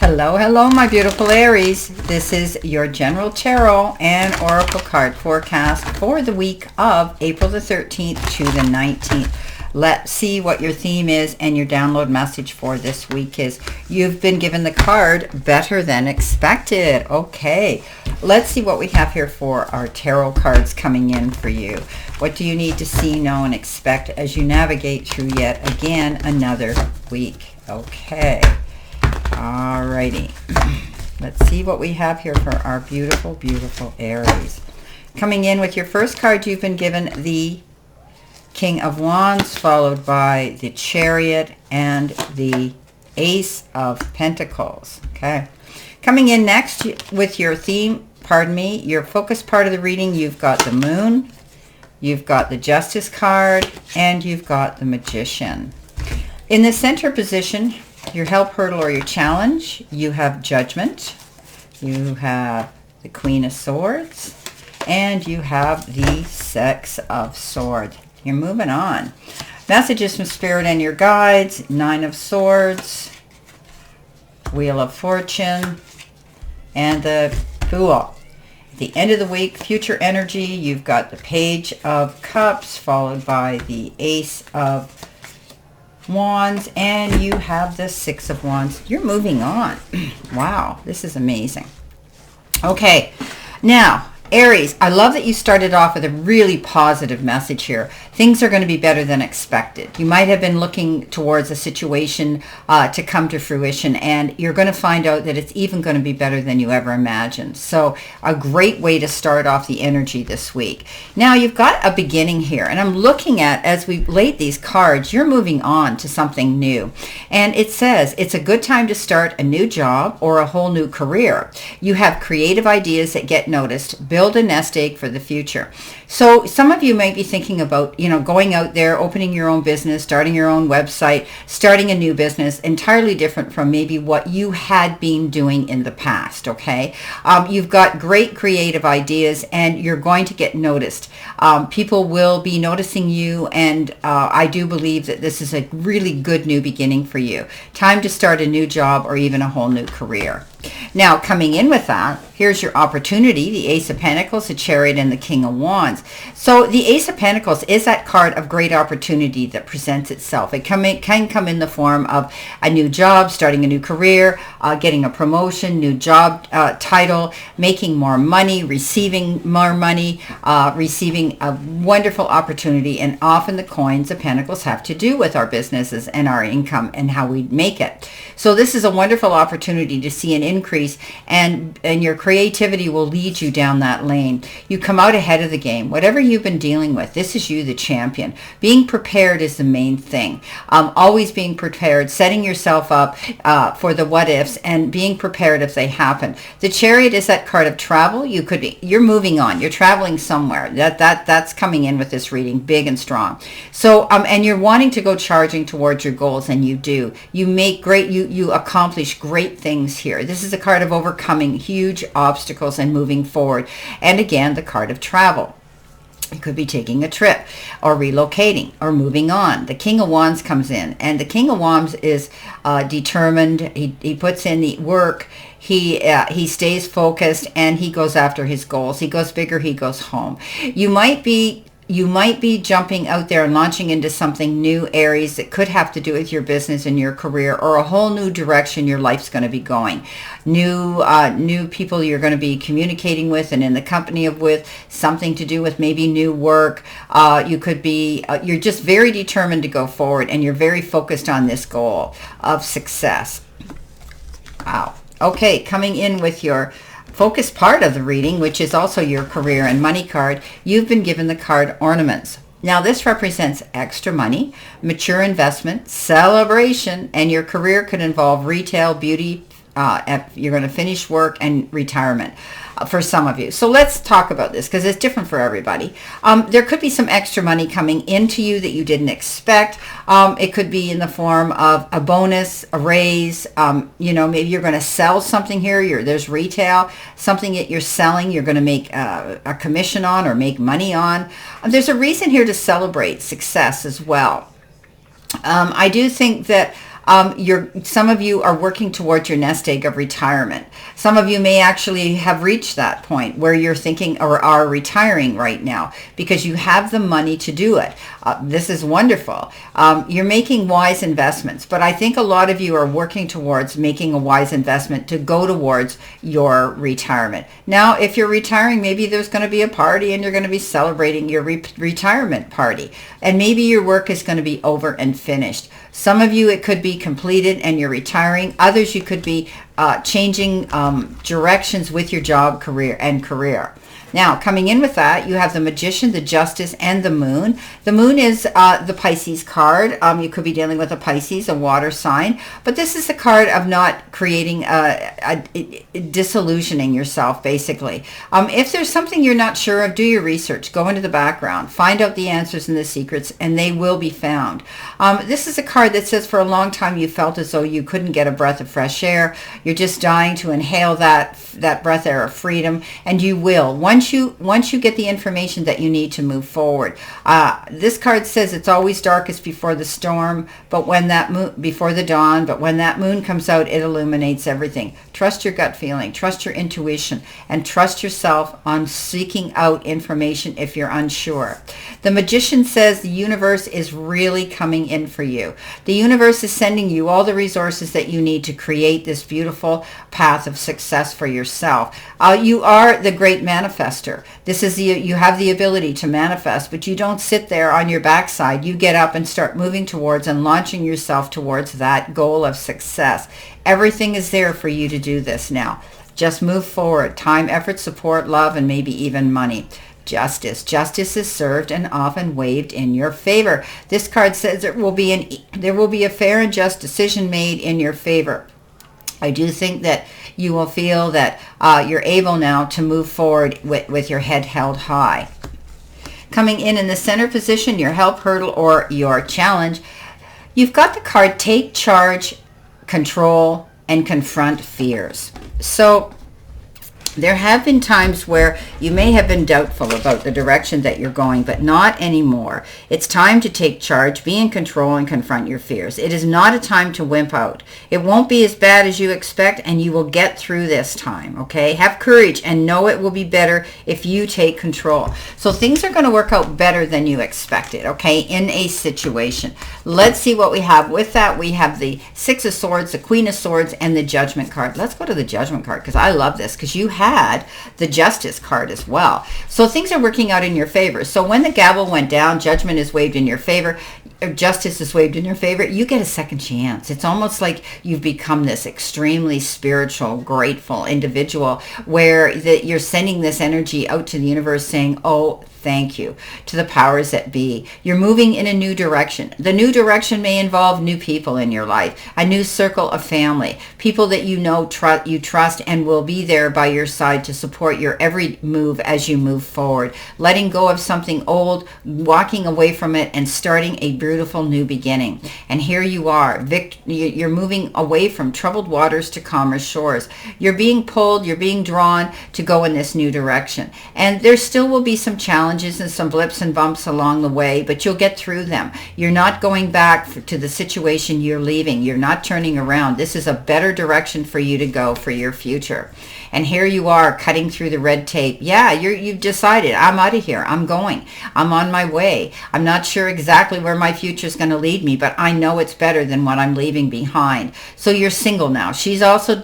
Hello, hello, my beautiful Aries. This is your General Tarot and Oracle card forecast for the week of April the 13th to the 19th. Let's see what your theme is and your download message for this week is. You've been given the card Better Than Expected. Okay, let's see what we have here for our tarot cards coming in for you. What do you need to see, know, and expect as you navigate through yet again another week? Okay. Alrighty, let's see what we have here for our beautiful, beautiful Aries. Coming in with your first card, you've been given the King of Wands, followed by the Chariot and the Ace of Pentacles. Okay, coming in next with your theme, your focus part of the reading, you've got the Moon, you've got the Justice card, and you've got the Magician. In the center position, your help, hurdle, or your challenge, you have Judgment, you have the Queen of Swords, and you have the Six of Swords. You're moving on. Messages from Spirit and your guides, Nine of Swords, Wheel of Fortune, and the Fool. At the end of the week, future energy, you've got the Page of Cups, followed by the Ace of Wands, and you have the Six of Wands. You're moving on. Wow, this is amazing. Okay, now Aries, I love that you started off with a really positive message here. Things are going to be better than expected. You might have been looking towards a situation to come to fruition, and you're going to find out that it's even going to be better than you ever imagined. So a great way to start off the energy this week. Now you've got a beginning here, and I'm looking at, as we laid these cards, you're moving on to something new. And it says it's a good time to start a new job or a whole new career. You have creative ideas that get noticed. Build a nest egg for the future. So some of you might be thinking about, going out there, opening your own business, starting your own website, starting a new business, entirely different from maybe what you had been doing in the past, okay? You've got great creative ideas and you're going to get noticed. People will be noticing you, and I do believe that this is a really good new beginning for you. Time to start a new job or even a whole new career. Now, coming in with that, here's your opportunity, the Ace of Pentacles, the Chariot, and the King of Wands. So the Ace of Pentacles is that card of great opportunity that presents itself. It can come in the form of a new job, starting a new career, getting a promotion, new job title, making more money, receiving more money, receiving a wonderful opportunity. And often the coins of Pentacles have to do with our businesses and our income and how we make it. So this is a wonderful opportunity to see an increase, and your creativity will lead you down that lane. You come out ahead of the game. Whatever you've been dealing with, this is you, the champion. Being prepared is the main thing. Always being prepared, setting yourself up for the what ifs, and being prepared if they happen. The Chariot is that card of travel. You're moving on. You're traveling somewhere. That's coming in with this reading, big and strong. So and you're wanting to go charging towards your goals, and you do. You accomplish great things here. This is a card of overcoming huge obstacles and moving forward. And again, the card of travel. You could be taking a trip or relocating or moving on. The King of Wands comes in, and the King of Wands is determined. He puts in the work. He stays focused, and he goes after his goals. He goes bigger. He goes home. You might be jumping out there and launching into something new, Aries, that could have to do with your business and your career, or a whole new direction your life's going to be going. New people you're going to be communicating with and in the company of with, something to do with maybe new work. You could be, you're just very determined to go forward, and you're very focused on this goal of success. Wow. Okay, coming in with your focus part of the reading, which is also your career and money card, you've been given the card Ornaments. Now this represents extra money, mature investment, celebration, and your career could involve retail, beauty, you're going to finish work, and retirement for some of you. So let's talk about this because it's different for everybody. There could be some extra money coming into you that you didn't expect. It could be in the form of a bonus, a raise. Maybe you're going to sell something here. There's retail, something that you're selling, you're going to make a commission on or make money on. There's a reason here to celebrate success as well. I do think that Some of you are working towards your nest egg of retirement. Some of you may actually have reached that point where you're thinking or are retiring right now because you have the money to do it. This is wonderful. You're making wise investments, but I think a lot of you are working towards making a wise investment to go towards your retirement. Now, if you're retiring, maybe there's going to be a party and you're going to be celebrating your retirement party. And maybe your work is going to be over and finished. Some of you, it could be completed and you're retiring. Others, you could be changing directions with your job, career. Now, coming in with that, you have the Magician, the Justice, and the Moon. The Moon is the Pisces card. You could be dealing with a Pisces, a water sign. But this is a card of not creating, disillusioning yourself, basically. If there's something you're not sure of, do your research. Go into the background. Find out the answers and the secrets, and they will be found. This is a card that says for a long time you felt as though you couldn't get a breath of fresh air. You're just dying to inhale that breath air of freedom, and you will. Once you get the information that you need to move forward. This card says it's always darkest before the storm, but when that moon, before the dawn, but when that moon comes out, it illuminates everything. Trust your gut feeling, trust your intuition, and trust yourself on seeking out information if you're unsure. The Magician says the universe is really coming in for you. The universe is sending you all the resources that you need to create this beautiful path of success for yourself. You are the great manifester. This is you have the ability to manifest, but you don't sit there on your backside. You get up and start moving towards and launching yourself towards that goal of success. Everything is there for you to do this now. Just move forward. Time, effort, support, love, and maybe even money. Justice. Justice is served and often waived in your favor. This card says there will be a fair and just decision made in your favor. I do think that you will feel that you're able now to move forward with your head held high. Coming in the center position, your help, hurdle, or your challenge, you've got the card Take Charge, Control, and Confront Fears. So there have been times where you may have been doubtful about the direction that you're going, but not anymore. It's time to take charge, be in control, and confront your fears. It is not a time to wimp out. It won't be as bad as you expect, and you will get through this time, okay? Have courage and know it will be better if you take control. So things are going to work out better than you expected, okay, in a situation. Let's see what we have. With that, we have the Six of Swords, the Queen of Swords, and the Judgment card. Let's go to the Judgment card because I love this because you had the Justice card as well. So things are working out in your favor. So when the gavel went down, judgment is waved in your favor, justice is waved in your favor, you get a second chance. It's almost like you've become this extremely spiritual, grateful individual where you're sending this energy out to the universe saying, oh, thank you to the powers that be. You're moving in a new direction. The new direction may involve new people in your life, a new circle of family, people that you know, you trust, and will be there by your side to support your every move as you move forward. Letting go of something old, walking away from it, and starting a beautiful new beginning. And here you are. You're moving away from troubled waters to calmer shores. You're being pulled, you're being drawn to go in this new direction. And there still will be some challenges and some blips and bumps along the way, but you'll get through them. You're not going back to the situation you're leaving. You're not turning around. This is a better direction for you to go for your future. And here you are cutting through the red tape. Yeah, you've decided, I'm out of here. I'm going. I'm on my way. I'm not sure exactly where my future is going to lead me, but I know it's better than what I'm leaving behind. So you're single now. She's also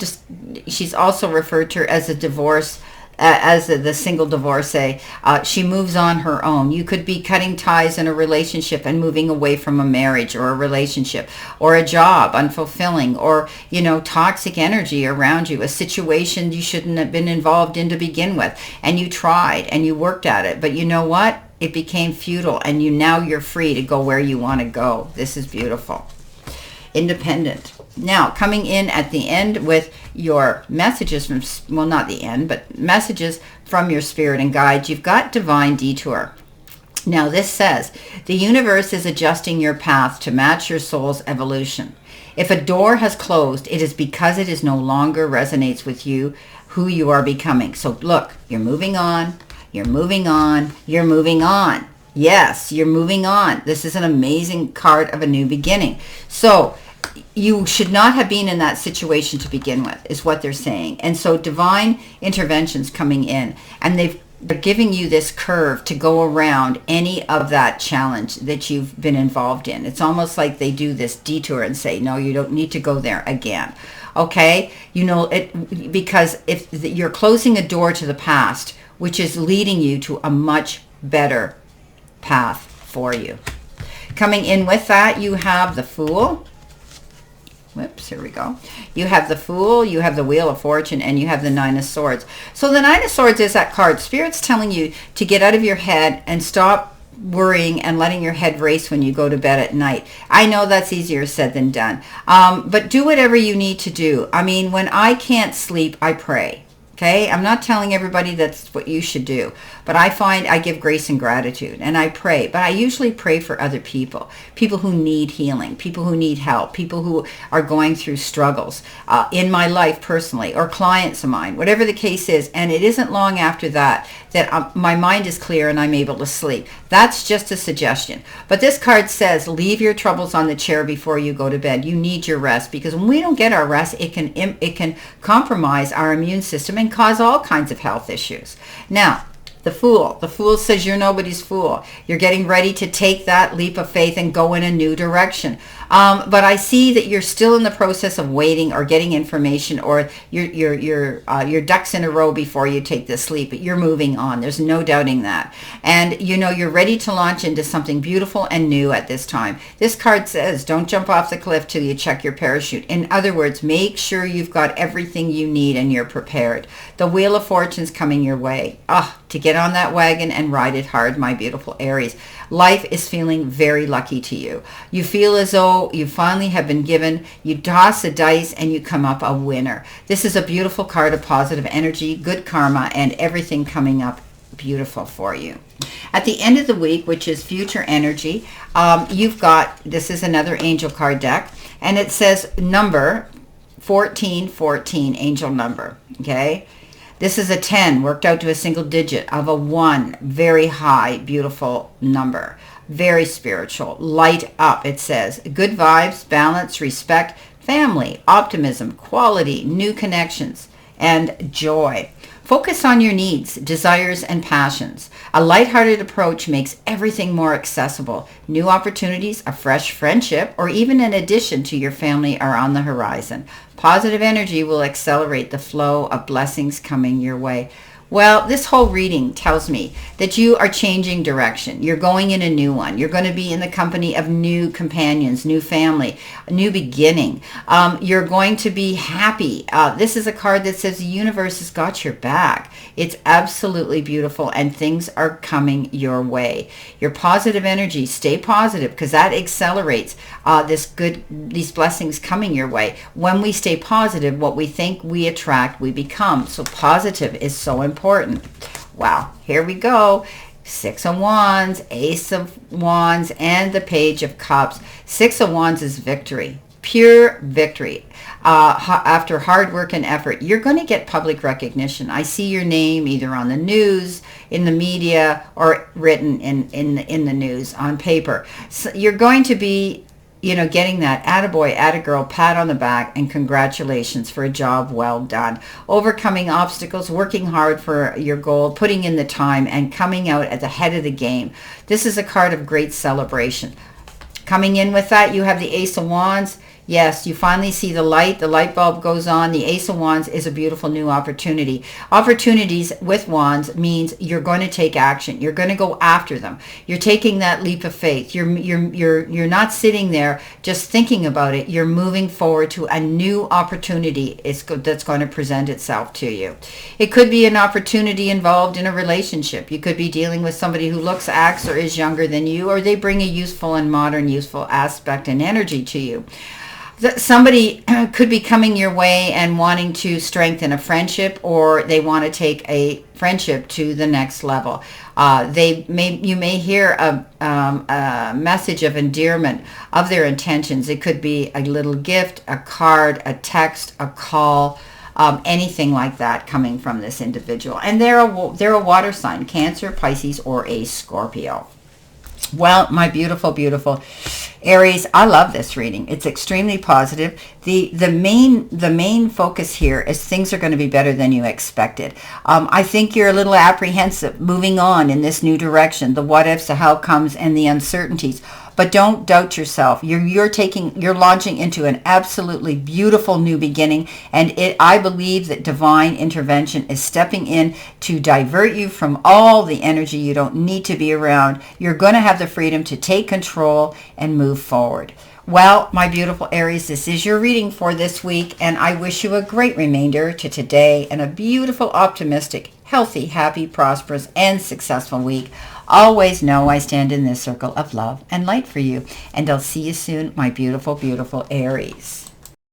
referred to as a divorce, as the single divorcee. She moves on her own. You could be cutting ties in a relationship and moving away from a marriage or a relationship or a job, unfulfilling, or, toxic energy around you, a situation you shouldn't have been involved in to begin with. And you tried and you worked at it, but you know what? It became futile, and now you're free to go where you want to go. This is beautiful. Independent. Now, coming in at the end with your messages from, well, not the end, but messages from your spirit and guides, you've got Divine Detour. Now, this says, the universe is adjusting your path to match your soul's evolution. If a door has closed, it is because it is no longer resonates with you, who you are becoming. So look, you're moving on, you're moving on, you're moving on. Yes, you're moving on. This is an amazing card of a new beginning. So you should not have been in that situation to begin with, is what they're saying. And so divine interventions coming in, and they're giving you this curve to go around any of that challenge that you've been involved in. It's almost like they do this detour and say, no, you don't need to go there again. Okay? You know, because if you're closing a door to the past, which is leading you to a much better path for you. Coming in with that, you have the Fool. Whoops, here we go. You have the Fool, you have the Wheel of Fortune, and you have the Nine of Swords. So the Nine of Swords is that card. Spirit's telling you to get out of your head and stop worrying and letting your head race when you go to bed at night. I know that's easier said than done. But do whatever you need to do. I mean, when I can't sleep, I pray. Okay, I'm not telling everybody that's what you should do, but I find I give grace and gratitude and I pray, but I usually pray for other people who need healing, people who need help, people who are going through struggles in my life personally, or clients of mine, whatever the case is. And it isn't long after that my mind is clear and I'm able to sleep. That's just a suggestion. But this card says, leave your troubles on the chair before you go to bed. You need your rest, because when we don't get our rest, it can compromise our immune system and cause all kinds of health issues. Now, the Fool says you're nobody's fool. You're getting ready to take that leap of faith and go in a new direction. But I see that you're still in the process of waiting or getting information, or your ducks in a row before you take this leap. But you're moving on. There's no doubting that. And you know you're ready to launch into something beautiful and new at this time. This card says don't jump off the cliff till you check your parachute. In other words, make sure you've got everything you need and you're prepared. The Wheel of Fortune's coming your way. To get on that wagon and ride it hard, my beautiful Aries. Life is feeling very lucky to you. You feel as though you finally have been given, you toss a dice and you come up a winner. This is a beautiful card of positive energy, good karma, and everything coming up beautiful for you. At the end of the week, which is future energy, you've got, this is another angel card deck, and it says number 1414, angel number, okay? This is a 10 worked out to a single digit of a 1. Very high, beautiful number. Very spiritual. Light up, it says. Good vibes, balance, respect, family, optimism, quality, new connections, and joy. Focus on your needs, desires, and passions. A lighthearted approach makes everything more accessible. New opportunities, a fresh friendship, or even an addition to your family are on the horizon. Positive energy will accelerate the flow of blessings coming your way. Well, this whole reading tells me that you are changing direction. You're going in a new one. You're going to be in the company of new companions, new family, a new beginning. You're going to be happy. This is a card that says the universe has got your back. It's absolutely beautiful, and things are coming your way. Your positive energy, stay positive, because that accelerates these blessings coming your way. When we stay positive, what we think, we attract, we become. So positive is so important. Wow, here we go. 6 of Wands, Ace of Wands, and the Page of Cups. 6 of Wands is victory, pure victory. After hard work and effort, you're going to get public recognition. I see your name either on the news, in the media, or written in the news on paper. So you're going to be getting that attaboy, attagirl pat on the back and congratulations for a job well done. Overcoming obstacles, working hard for your goal, putting in the time, and coming out at the head of the game. This is a card of great celebration. Coming in with that, you have the Ace of Wands. Yes, you finally see the light bulb goes on. The Ace of Wands is a beautiful new opportunity. Opportunities with wands means you're going to take action. You're going to go after them. You're taking that leap of faith. You're not sitting there just thinking about it. You're moving forward to a new opportunity that's going to present itself to you. It could be an opportunity involved in a relationship. You could be dealing with somebody who looks, acts, or is younger than you, or they bring a useful and modern, useful aspect and energy to you. Somebody could be coming your way and wanting to strengthen a friendship, or they want to take a friendship to the next level. You may hear a message of endearment of their intentions. It could be a little gift, a card, a text, a call, anything like that coming from this individual. And they're a water sign, Cancer, Pisces, or a Scorpio. Well, my beautiful, beautiful Aries, I love this reading. It's extremely positive. The main focus here is things are going to be better than you expected. I think you're a little apprehensive moving on in this new direction, the what ifs, the how comes, and the uncertainties. But don't doubt yourself. You're launching into an absolutely beautiful new beginning, and I believe that divine intervention is stepping in to divert you from all the energy you don't need to be around. You're going to have the freedom to take control and move forward. Well, my beautiful Aries, this is your reading for this week, and I wish you a great remainder to today and a beautiful, optimistic, healthy, happy, prosperous, and successful week. Always know I stand in this circle of love and light for you, and I'll see you soon, my beautiful, beautiful Aries.